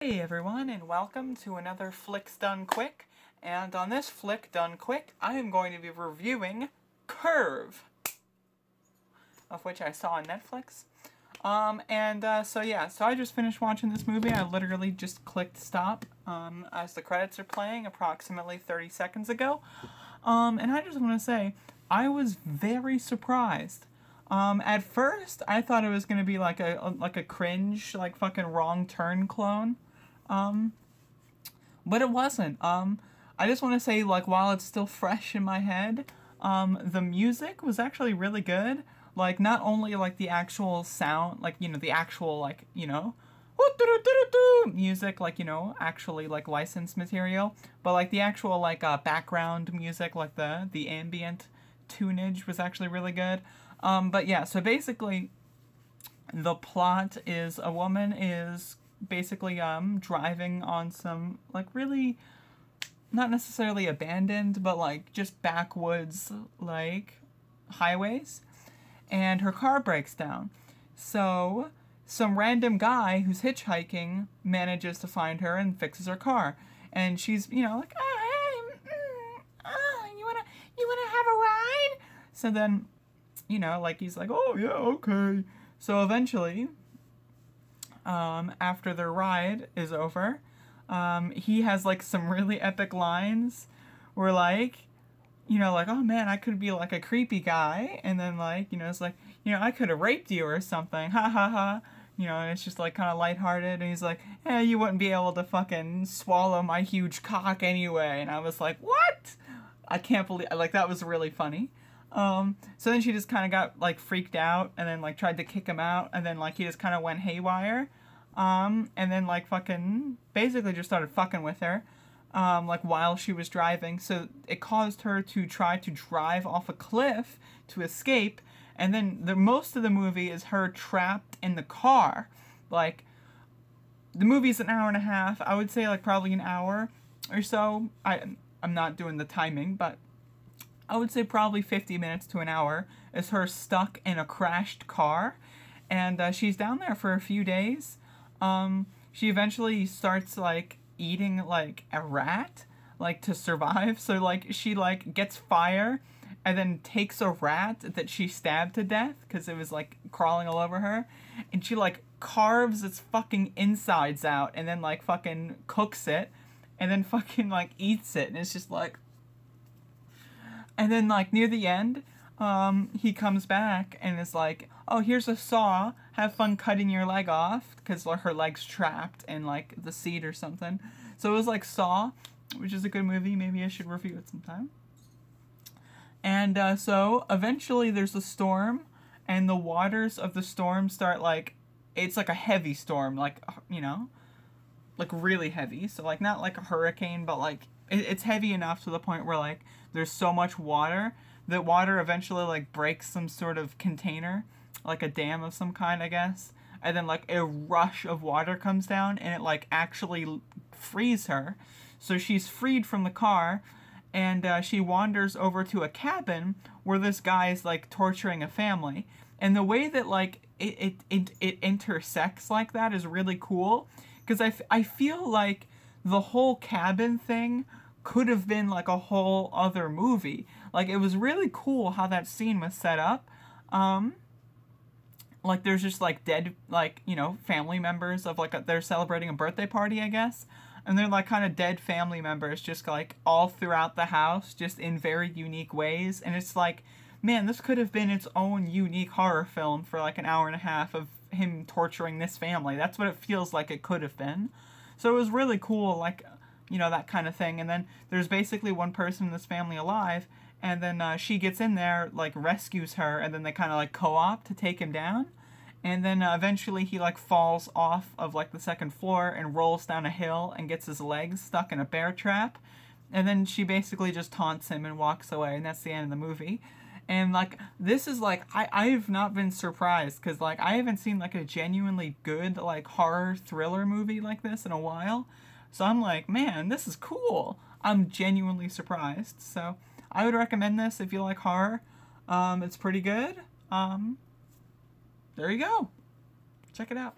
Hey everyone, and welcome to another Flicks Done Quick. And on this Flick Done Quick, I am going to be reviewing Curve, of which I saw on Netflix. So I just finished watching this movie. I literally just clicked stop as the credits are playing approximately 30 seconds ago. And I just want to say, I was very surprised. At first, I thought it was gonna be like a cringe, like fucking Wrong Turn clone, but it wasn't. I just want to say, like, while it's still fresh in my head, the music was actually really good. Like, not only like the actual sound, like the actual music, like actually like licensed material, but like the actual like background music, like the ambient tunage was actually really good. But yeah, so basically, the plot is a woman is basically driving on some like really not necessarily abandoned, but like just backwoods like highways, and her car breaks down. So some random guy who's hitchhiking manages to find her and fixes her car, and she's like, oh, hey, you wanna have a ride? So then like he's like, oh yeah, okay. So eventually, after their ride is over, he has like some really epic lines where like, like, oh man, I could be like a creepy guy, and then like, it's like, I could have raped you or something, ha ha ha. And it's just like kind of lighthearted, and he's like, you wouldn't be able to fucking swallow my huge cock anyway. And I was like, what? I can't believe, like, that was really funny. So then she just kind of got like freaked out, and then like tried to kick him out, and then like he just kind of went haywire, and then like fucking basically just started fucking with her, like while she was driving. So it caused her to try to drive off a cliff to escape, and then the most of the movie is her trapped in the car. Like, the movie's an hour and a half. I would say like probably an hour or so. I'm not doing the timing, but I would say probably 50 minutes to an hour is her stuck in a crashed car, and she's down there for a few days. She eventually starts like eating like a rat, like to survive. So like she like gets fire, and then takes a rat that she stabbed to death because it was like crawling all over her, and she like carves its fucking insides out, and then like fucking cooks it, and then fucking like eats it, and it's just like. And then, like, near the end, he comes back and is like, oh, here's a saw. Have fun cutting your leg off. Because her leg's trapped in, like, the seat or something. So it was like Saw, which is a good movie. Maybe I should review it sometime. And so eventually there's a storm. And the waters of the storm start, like, it's like a heavy storm. Like, like really heavy. So, like, not like a hurricane, but, like, it's heavy enough to the point where like there's so much water that water eventually like breaks some sort of container, like a dam of some kind, I guess, and then like a rush of water comes down, and it like actually frees her. So she's freed from the car, and she wanders over to a cabin where this guy is like torturing a family. And the way that like it intersects like that is really cool, because I feel like the whole cabin thing could have been like a whole other movie. Like, it was really cool how that scene was set up. Like, there's just like dead, like, family members of like they're celebrating a birthday party, I guess, and they're like kind of dead family members just like all throughout the house, just in very unique ways. And it's like, man, this could have been its own unique horror film for like an hour and a half of him torturing this family. That's what it feels like it could have been. So it was really cool, like, that kind of thing. And then there's basically one person in this family alive, and then she gets in there, like, rescues her, and then they kind of, like, co-op to take him down. And then eventually he, like, falls off of, like, the second floor and rolls down a hill and gets his legs stuck in a bear trap. And then she basically just taunts him and walks away, and that's the end of the movie. And, like, this is, like, I've not been surprised, because, like, I haven't seen, like, a genuinely good, like, horror thriller movie like this in a while. So I'm like, man, this is cool. I'm genuinely surprised. So I would recommend this if you like horror. It's pretty good. There you go. Check it out.